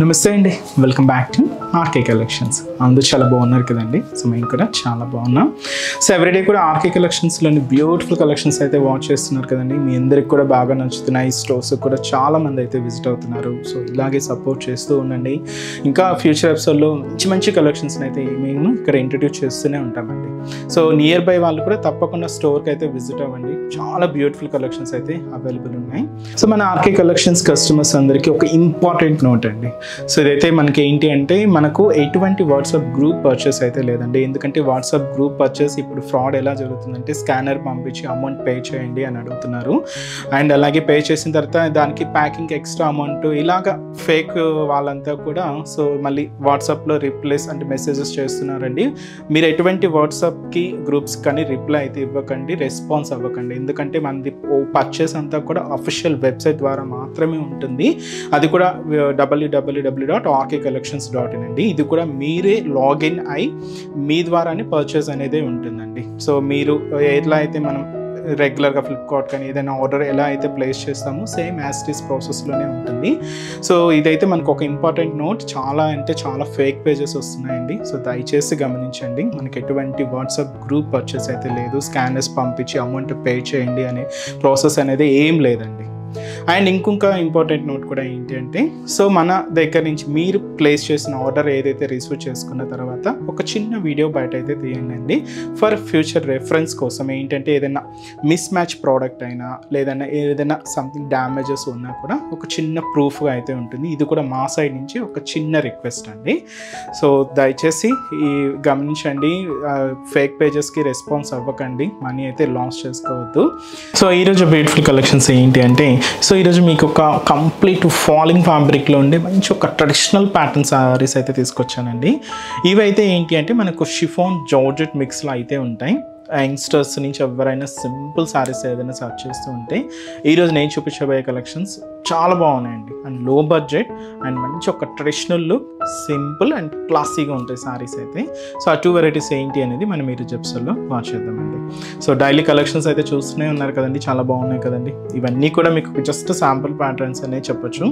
నమస్తే అండి, welcome back to RK collections. అందరూ చాలా బాగున్నారు కదండి. సో మేము కూడా చాలా బాగున్నాం. సో ఎవ్రీడే కూడా ఆర్కే కలెక్షన్స్లోని బ్యూటిఫుల్ కలెక్షన్స్ అయితే వాచ్ చేస్తున్నారు కదండి. మీ అందరికి కూడా బాగా నచ్చుతున్నాయి. ఈ స్టోర్స్ కూడా చాలా మంది అయితే విజిట్ అవుతున్నారు. సో ఇలాగే సపోర్ట్ చేస్తూ ఉండండి. ఇంకా ఫ్యూచర్ ఎపిసోడ్లో మంచి మంచి కలెక్షన్స్ అయితే మేము ఇక్కడ ఇంట్రడ్యూస్ చేస్తూనే ఉంటామండి. సో నియర్ బై వాళ్ళు కూడా తప్పకుండా స్టోర్కి అయితే విజిట్ అవ్వండి. చాలా బ్యూటిఫుల్ కలెక్షన్స్ అయితే అవైలబుల్ ఉన్నాయి. సో మన ఆర్కే కలెక్షన్స్ కస్టమర్స్ అందరికీ ఒక ఇంపార్టెంట్ నోట్ అండి. సో ఇదైతే మనకి ఏంటి అంటే మనకు ఎటువంటి వాట్సాప్ గ్రూప్ పర్చేస్ అయితే లేదండి. ఎందుకంటే వాట్సాప్ గ్రూప్ పర్చేస్ ఇప్పుడు ఫ్రాడ్ ఎలా జరుగుతుందంటే స్కానర్ పంపించి అమౌంట్ పే చేయండి అని అడుగుతున్నారు. అండ్ అలాగే పే చేసిన తర్వాత దానికి ప్యాకింగ్ ఎక్స్ట్రా అమౌంట్ ఇలాగా ఫేక్ వాళ్ళంతా కూడా సో మళ్ళీ వాట్సాప్లో రిప్లైస్ అంటే మెసేజెస్ చేస్తున్నారండి. మీరు ఎటువంటి వాట్సాప్కి గ్రూప్స్ కానీ రిప్లై అయితే ఇవ్వకండి, రెస్పాన్స్ అవ్వకండి. ఎందుకంటే మనది పర్చేస్ అంతా కూడా అఫీషియల్ వెబ్సైట్ ద్వారా మాత్రమే ఉంటుంది. అది కూడా www.rkcollections.in అండి. ఇది కూడా మీరే లాగిన్ అయి మీ ద్వారానే పర్చేస్ అనేది ఉంటుందండి. సో మీరు ఎట్లా అయితే మనం రెగ్యులర్గా ఫ్లిప్కార్ట్ కానీ ఏదైనా ఆర్డర్ ఎలా అయితే ప్లేస్ చేస్తామో సేమ్ యాజ్ ఇట్ ఈస్ ప్రాసెస్లోనే ఉంటుంది. సో ఇదైతే మనకు ఒక ఇంపార్టెంట్ నోట్. చాలా అంటే చాలా ఫేక్ పేజెస్ వస్తున్నాయండి. సో దయచేసి గమనించండి. మనకి ఎటువంటి వాట్సాప్ గ్రూప్ పర్చేస్ అయితే లేదు. స్కానర్స్ పంపించి అమౌంట్ పే చేయండి అనే ప్రాసెస్ అనేది ఏం లేదండి. అండ్ ఇంకొక ఇంపార్టెంట్ నోట్ కూడా ఏంటి అంటే సో మన దగ్గర నుంచి మీరు ప్లేస్ చేసిన ఆర్డర్ ఏదైతే రిసీవ్ చేసుకున్న తర్వాత ఒక చిన్న వీడియో బయట అయితే తీయండి ఫర్ ఫ్యూచర్ రెఫరెన్స్ కోసం. ఏంటంటే ఏదైనా మిస్ మ్యాచ్ ప్రోడక్ట్ అయినా లేదన్నా ఏదైనా సంథింగ్ డ్యామేజెస్ ఉన్నా కూడా ఒక చిన్న ప్రూఫ్గా అయితే ఉంటుంది. ఇది కూడా మా సైడ్ నుంచి ఒక చిన్న రిక్వెస్ట్ అండి. సో దయచేసి ఈ గమనించండి. ఫేక్ పేజెస్కి రెస్పాన్స్ అవ్వకండి, మనీ అయితే లాస్ చేసుకోవద్దు. సో ఈరోజు బ్యూటిఫుల్ కలెక్షన్స్ ఏంటి అంటే సో ఈరోజు మీకు ఒక కంప్లీట్ ఫాలింగ్ ఫ్యాబ్రిక్లో ఉండే మంచి ఒక ట్రెడిషనల్ ప్యాటర్న్ సారీస్ అయితే తీసుకొచ్చానండి. ఇవైతే ఏంటి అంటే మనకు షిఫాన్ జార్జెట్ మిక్స్లో అయితే ఉంటాయి. యంగ్స్టర్స్ నుంచి ఎవరైనా సింపుల్ శారీస్ ఏదైనా సర్చ్ చేస్తూ ఉంటే ఈరోజు నేను చూపించబోయే కలెక్షన్స్ చాలా బాగున్నాయండి. అండ్ లో బడ్జెట్ అండ్ మంచి ఒక ట్రెడిషనల్ లుక్, సింపుల్ అండ్ క్లాసీగా ఉంటాయి శారీస్ అయితే. సో ఆ 2 వెరైటీస్ ఏంటి అనేది మనం ఈరోజు ఎపిసోడ్లో వాచ్ చేద్దామండి. సో డైలీ కలెక్షన్స్ అయితే చూస్తూనే ఉన్నారు కదండి, చాలా బాగున్నాయి కదండి. ఇవన్నీ కూడా మీకు జస్ట్ శాంపుల్ ప్యాటర్న్స్ అనే చెప్పొచ్చు.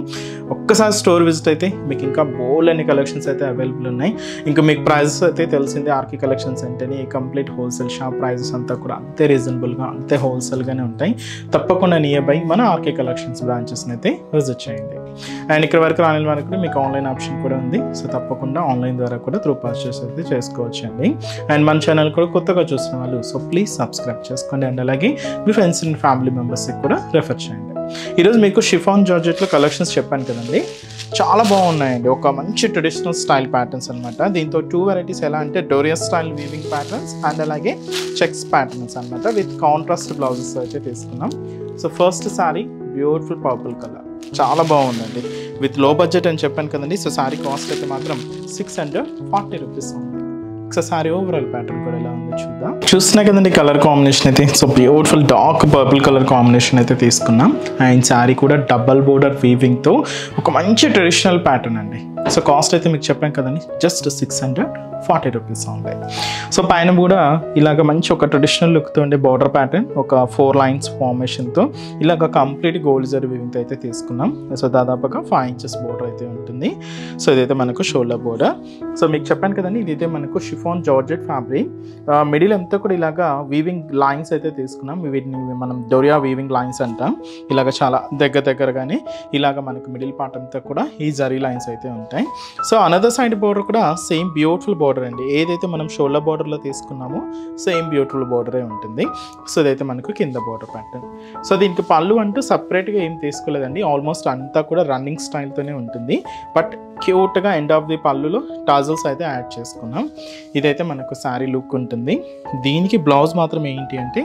ఒక్కసారి స్టోర్ విజిట్ అయితే మీకు ఇంకా బోల్డ్ అనే కలెక్షన్స్ అయితే అవైలబుల్ ఉన్నాయి. ఇంకా మీకు ప్రైజెస్ అయితే తెలిసిందే. ఆర్కే కలెక్షన్స్ అంటేనే కంప్లీట్ హోల్సేల్ షాప్. ప్రైజెస్ అంతా కూడా అంతే రీజనబుల్గా అంతే హోల్సేల్గానే ఉంటాయి. తప్పకుండా నియర్ బై మన ఆర్కే కలెక్షన్స్ బ్రాంచెస్ని అయితే విజిట్ చేయండి. అండ్ ఇక్కడ వరకు రాని వాళ్ళకి కూడా మీకు ఆన్లైన్ ఆప్షన్ కూడా ఉంది. సో తప్పకుండా ఆన్లైన్ ద్వారా కూడా త్రూ పర్చేస్ అయితే చేసుకోవచ్చు అండి. అండ్ మన ఛానల్ కూడా కొత్తగా చూసిన వాళ్ళు సో ప్లీజ్ సబ్స్క్రైబ్ చేసుకోండి. అండ్ అలాగే మీ ఫ్రెండ్స్ అండ్ ఫ్యామిలీ మెంబర్స్కి కూడా రెఫర్ చేయండి. ఈరోజు మీకు షిఫాన్ జార్జెట్లో కలెక్షన్స్ చెప్పాను కదండి, చాలా బాగున్నాయండి. ఒక మంచి ట్రెడిషనల్ స్టైల్ ప్యాటర్న్స్ అనమాట. దీంతో 2 వెరైటీస్ ఎలా అంటే doria style weaving patterns and అలాగే చెక్స్ ప్యాటర్న్స్ అనమాట విత్ కాంట్రాస్ట్ బ్లౌజెస్ అయితే తీసుకున్నాం. So first sorry beautiful purple colour, చాలా బాగుందండి. విత్ లో బడ్జెట్ అని చెప్పాను కదండి. సో సారీ కాస్ట్ అయితే మాత్రం 640 రూపీస్ ఉంది. ఒకసారి ఓవరాల్ ప్యాటర్న్ కూడా ఎలా ఉందో చూద్దాం. చూస్తున్నా కదండి కలర్ కాంబినేషన్ అయితే. So beautiful dark purple colour combination అయితే తీసుకున్నాం. అండ్ శారీ కూడా డబల్ బోర్డర్ వీవింగ్తో ఒక మంచి ట్రెడిషనల్ ప్యాటర్న్ అండి. సో కాస్ట్ అయితే మీకు చెప్పాం కదండి, జస్ట్ 640 రూపీస్ ఉంది. సో పైన కూడా ఇలాగ మంచి ఒక ట్రెడిషనల్ లుక్తో ఉండే బార్డర్ ప్యాటర్న్, ఒక 4 లైన్స్ ఫార్మేషన్తో ఇలాగ కంప్లీట్ గోల్డ్ జరీ వీవింగ్తో అయితే తీసుకున్నాం. సో దాదాపుగా 5 ఇంచెస్ బోర్డర్ అయితే ఉంటుంది. సో ఇదైతే మనకు షోల్డర్ బోర్డర్. సో మీకు చెప్పాను కదండి, ఇదైతే మనకు షిఫాన్ జార్జెట్ ఫ్యాబ్రిక్. మిడిల్ అంతా కూడా ఇలాగా వీవింగ్ లైన్స్ అయితే తీసుకున్నాం. వీటిని మనం డోరియా వీవింగ్ లైన్స్ అంటాం. ఇలాగ చాలా దగ్గరగానే ఇలాగ మనకు మిడిల్ పార్ట్ అంతా కూడా ఈ జరీ లైన్స్ అయితే ఉంటాయి. సో అనదర్ సైడ్ బోర్డర్ కూడా సేమ్ బ్యూటిఫుల్ బోర్డర్ అండి. ఏదైతే మనం షోల్డర్ బోర్డర్లో తీసుకున్నామో సేమ్ బ్యూటిఫుల్ బోర్డరే ఉంటుంది. సో ఇదైతే మనకు కింద బోర్డర్ ప్యాటర్న్. సో దీనికి పళ్ళు అంటూ సపరేట్గా ఏం తీసుకోలేదండి. ఆల్మోస్ట్ అంతా కూడా రన్నింగ్ స్టైల్తోనే ఉంటుంది. బట్ క్యూట్గా ఎండ్ ఆఫ్ ది పళ్ళులో టాజల్స్ అయితే యాడ్ చేసుకున్నాం. ఇదైతే మనకు శారీ లుక్ ఉంటుంది. దీనికి బ్లౌజ్ మాత్రం ఏంటి అంటే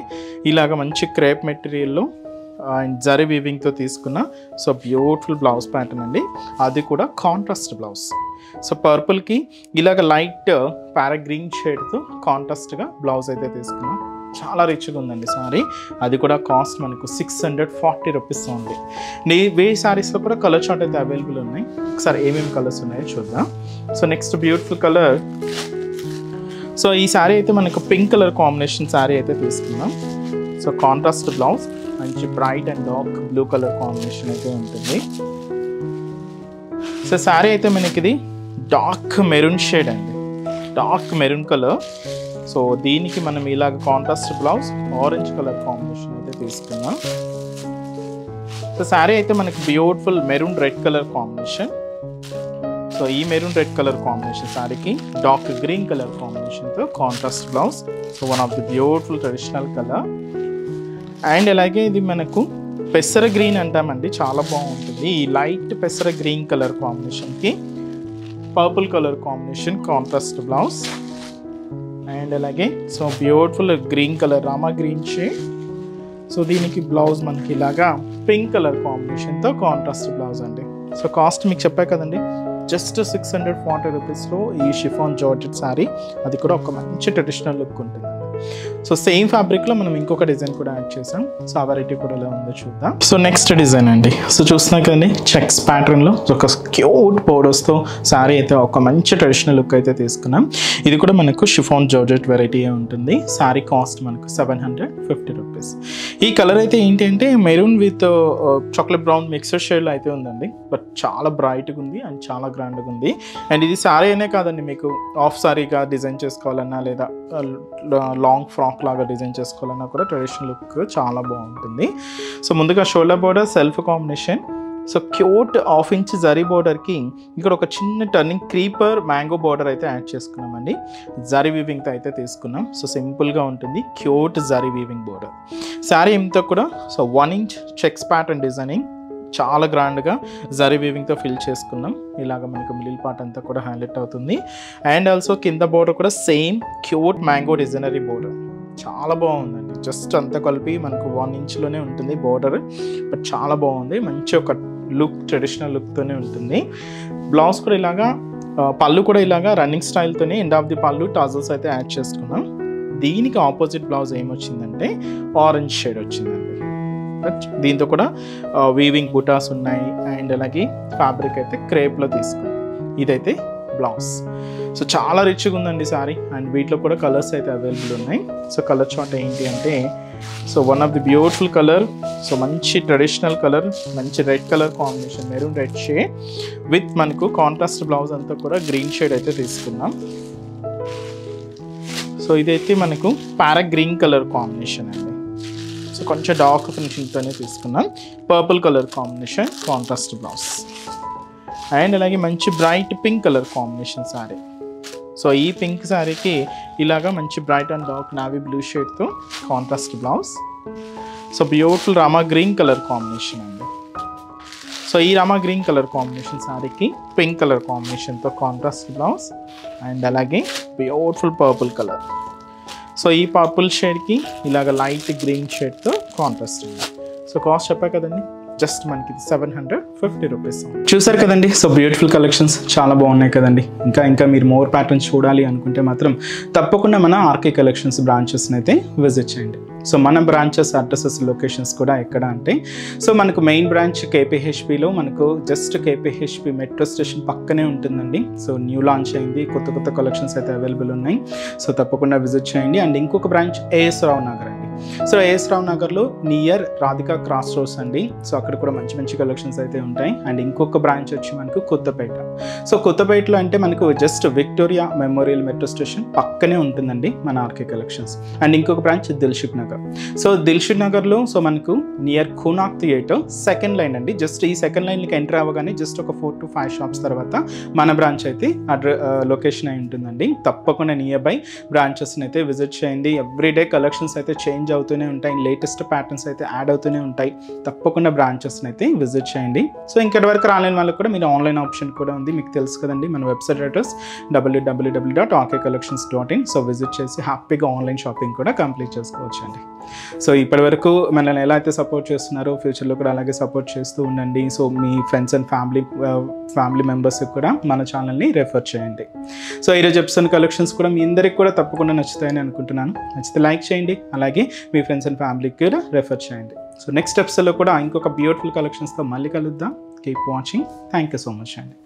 ఇలాగ మంచి క్రేప్ మెటీరియల్లో అండ్ జరీ వీవింగ్తో తీసుకున్న సో బ్యూటిఫుల్ బ్లౌజ్ ప్యాటర్న్ అండి. అది కూడా కాంట్రాస్ట్ బ్లౌజ్. సో పర్పుల్కి ఇలాగ లైట్ ప్యారా గ్రీన్ షేడ్తో కాంట్రాస్ట్గా బ్లౌజ్ అయితే తీసుకున్నాం. చాలా రిచ్గా ఉందండి సారీ. అది కూడా కాస్ట్ మనకు 640 రూపీస్ ఉంది. వే శారీస్లో కూడా కలర్ చార్ట్ అయితే అవైలబుల్ ఉన్నాయి. ఒకసారి ఏమేమి కలర్స్ ఉన్నాయో చూద్దాం. So next beautiful colour. So ఈ శారీ అయితే మనకు పింక్ కలర్ కాంబినేషన్ శారీ అయితే తీసుకున్నాం. సో కాంట్రాస్ట్ బ్లౌజ్, మంచి bright and dark blue colour combination అయితే ఉంటుంది. సో శారీ అయితే మనకి ఇది డార్క్ మెరూన్ షేడ్ అండి, డార్క్ మెరూన్ కలర్. సో దీనికి మనం ఇలాగ contrast blouse orange colour combination అయితే తీసుకున్నాం. సో శారీ అయితే మనకి beautiful maroon red colour combination. So ఈ మెరూన్ రెడ్ కలర్ కాంబినేషన్ శారీకి డార్క్ గ్రీన్ కలర్ కాంబినేషన్తో contrast blouse. So one of the beautiful traditional colour. And అలాగే ఇది మనకు పెసర గ్రీన్ అంటామండి, చాలా బాగుంటుంది. ఈ లైట్ పెసర గ్రీన్ కలర్ కాంబినేషన్కి purple colour combination contrast blouse. And అలాగే so beautiful green colour Rama green shade. So దీనికి బ్లౌజ్ మనకి ఇలాగా పింక్ కలర్ కాంబినేషన్తో కాంట్రాస్ట్ బ్లౌజ్ అండి. సో కాస్ట్ మీకు చెప్పా కదండి, జస్ట్ 640 రూపీస్లో ఈ షిఫాన్ జార్జెట్ శారీ, అది కూడా ఒక మంచి ట్రెడిషనల్ లుక్ ఉంటుంది. సో సేమ్ ఫ్యాబ్రిక్లో మనం ఇంకొక డిజైన్ కూడా యాడ్ చేసాం. సో ఆ వెరైటీ కూడా ఎలా ఉందో చూద్దాం. సో నెక్స్ట్ డిజైన్ అండి, సో చూస్తున్నా కదండి చెక్స్ ప్యాటర్న్లో ఒక క్యూట్ బోర్డర్స్తో శారీ అయితే ఒక మంచి ట్రెడిషనల్ లుక్ అయితే తీసుకున్నాం. ఇది కూడా మనకు షిఫాన్ జార్జెట్ వెరైటీ ఉంటుంది. శారీ కాస్ట్ మనకు 750 రూపీస్. ఈ కలర్ అయితే ఏంటి అంటే maroon with chocolate brown mixer షేడ్లో అయితే ఉందండి, బట్ చాలా బ్రైట్గా ఉంది అండ్ చాలా గ్రాండ్గా ఉంది. అండ్ ఇది శారీ అనే కాదండి, మీకు ఆఫ్ శారీగా డిజైన్ చేసుకోవాలన్నా లేదా లాంగ్ ఫ్రాక్ లాగా డిజైన్ చేసుకోవాలన్నా కూడా ట్రెడిషనల్ లుక్ చాలా బాగుంటుంది. సో ముందుగా shoulder border self combination. So cute 1/2 inch zari బోర్డర్కి ఇక్కడ ఒక చిన్న టర్నింగ్ క్రీపర్ మ్యాంగో బోర్డర్ అయితే యాడ్ చేసుకున్నామండి. జరీ వీవింగ్తో అయితే తీసుకున్నాం. సో సింపుల్గా ఉంటుంది, cute zari weaving border. Sari ఇంత కూడా so 1 inch checks pattern designing చాలా గ్రాండ్గా జరీ వీవింగ్తో ఫిల్ చేసుకున్నాం. ఇలాగ మనకు మిడిల్ పార్ట్ అంతా కూడా హైలైట్ అవుతుంది. అండ్ ఆల్సో కింద బోర్డర్ కూడా same cute mango designery border, చాలా బాగుందండి. జస్ట్ అంతా కలిపి మనకు 1 ఇంచ్లోనే ఉంటుంది బోర్డర్, బట్ చాలా బాగుంది. మంచి ఒక లుక్, ట్రెడిషనల్ లుక్తోనే ఉంటుంది. బ్లౌజ్ కూడా ఇలాగా, పళ్ళు కూడా ఇలాగా రన్నింగ్ స్టైల్తోనే ఎండ్ ఆఫ్ ది పళ్ళు టాజల్స్ అయితే యాడ్ చేసుకున్నాం. దీనికి ఆపోజిట్ బ్లౌజ్ ఏమొచ్చిందంటే ఆరెంజ్ షేడ్ వచ్చిందండి. దీంతో కూడా వీవింగ్ బుటాస్ ఉన్నాయి. అండ్ అలాగే ఫ్యాబ్రిక్ అయితే క్రేప్లో తీసుకున్నాం. ఇదైతే బ్లౌజ్. సో చాలా రిచ్గా ఉందండి సారీ. అండ్ వీటిలో కూడా కలర్స్ అయితే అవైలబుల్ ఉన్నాయి. సో కలర్ చార్ట్ ఏంటి అంటే so one of the beautiful colour, so మంచి ట్రెడిషనల్ కలర్, మంచి red colour combination maroon red shade with మనకు కాంట్రాస్ట్ బ్లౌజ్ అంతా కూడా గ్రీన్ షేడ్ అయితే తీసుకున్నాం. సో ఇదైతే మనకు ప్యారా గ్రీన్ కలర్ కాంబినేషన్ అండి. సో కొంచెం డార్క్ ఫినిషింగ్తోనే తీసుకున్నాం. Purple colour combination contrast blouse. And అలాగే మంచి bright pink colour combination sari. So ఈ పింక్ శారీకి ఇలాగా మంచి bright and dark navy blue షేడ్తో contrast blouse. So beautiful Rama green colour combination అండి. సో ఈ రామా గ్రీన్ కలర్ కాంబినేషన్ శారీకి పింక్ కలర్ కాంబినేషన్తో కాంట్రాస్ట్ బ్లౌజ్. అండ్ అలాగే బ్యూటిఫుల్ పర్పుల్ కలర్. సో ఈ పర్పుల్ షేడ్కి ఇలాగ లైట్ గ్రీన్ షేడ్తో కాంట్రాస్ట్ ఉంది. సో కాస్ట్ చెప్పా కదండి, జస్ట్ మనకి 750 రూపీస్. చూసారు కదండి, సో బ్యూటిఫుల్ కలెక్షన్స్ చాలా బాగున్నాయి కదండి. ఇంకా మీరు మోర్ ప్యాటర్న్స్ చూడాలి అనుకుంటే మాత్రం తప్పకుండా మన ఆర్కే కలెక్షన్స్ బ్రాంచెస్ని అయితే విజిట్ చేయండి. సో మన బ్రాంచెస్ అడ్రసెస్ లొకేషన్స్ కూడా ఎక్కడ అంటే సో మనకు మెయిన్ బ్రాంచ్ కేపీహెచ్పిలో మనకు జస్ట్ కేపీహెచ్పి మెట్రో స్టేషన్ పక్కనే ఉంటుందండి. సో న్యూ లాంచ్ అయింది, కొత్త కలెక్షన్స్ అయితే అవైలబుల్ ఉన్నాయి. సో తప్పకుండా విజిట్ చేయండి. అండ్ ఇంకొక బ్రాంచ్ ఏఎస్ రావు నగర్ అండి. సో ఏఎస్ రావు నగర్లో నియర్ రాధికా క్రాస్ రోడ్స్ అండి. సో అక్కడ కూడా మంచి కలెక్షన్స్ అయితే ఉంటాయి. అండ్ ఇంకొక బ్రాంచ్ వచ్చి మనకు కొత్తపేట. సో కొత్తపేటలో అంటే మనకు just Victoria memorial metro station పక్కనే ఉంటుందండి మన ఆర్కే కలెక్షన్స్. అండ్ ఇంకొక బ్రాంచ్ దిల్షుక్ నగర్. సో దిల్షుక్ నగర్లో సో మనకు నియర్ ఖూనాక్ థియేటర్ సెకండ్ లైన్ అండి. జస్ట్ ఈ సెకండ్ లైన్కి ఎంటర్ అవ్వగానే జస్ట్ ఒక 4 to 5 షాప్స్ తర్వాత మన బ్రాంచ్ అయితే లొకేషన్ అయి ఉంటుందండి. తప్పకుండా నియర్ బై బ్రాంచెస్ని అయితే విజిట్ చేయండి. ఎవ్రీడే కలెక్షన్స్ అయితే చేంజ్ అవుతూనే ఉంటాయి, లేటెస్ట్ ప్యాటర్న్స్ అయితే యాడ్ అవుతూనే ఉంటాయి. తప్పకుండా బ్రాంచెస్ని అయితే విజిట్ చేయండి. సో ఇంకటి వరకు రాలేని వాళ్ళకి కూడా మీరు ఆన్లైన్ ఆప్షన్ కూడా ఉంది, మీకు తెలుసు కదండి. మన website address www.rkcollections.in. So visit చేసి హ్యాపీగా ఆన్లైన్ షాపింగ్ కూడా కంప్లీట్ చేసుకోవచ్చు అండి. సో ఇప్పటి వరకు మనల్ని ఎలా అయితే సపోర్ట్ చేస్తున్నారో ఫ్యూచర్లో కూడా అలాగే సపోర్ట్ చేస్తూ ఉండండి. So me friends and family మెంబర్స్కి కూడా మన ఛానల్ని రెఫర్ చేయండి. సో ఈరోజు ఎపిసోడ్ కలెక్షన్స్ కూడా మీ అందరికి కూడా తప్పకుండా నచ్చుతాయని అనుకుంటున్నాను. నచ్చితే లైక్ చేయండి, అలాగే మీ ఫ్రెండ్స్ అండ్ ఫ్యామిలీకి కూడా రెఫర్ చేయండి. సో నెక్స్ట్ ఎపిసోడ్లో కూడా ఇంకొక బ్యూటిఫుల్ కలెక్షన్స్తో మళ్ళీ కలుద్దాం. Keep watching. Thank you so much అండి.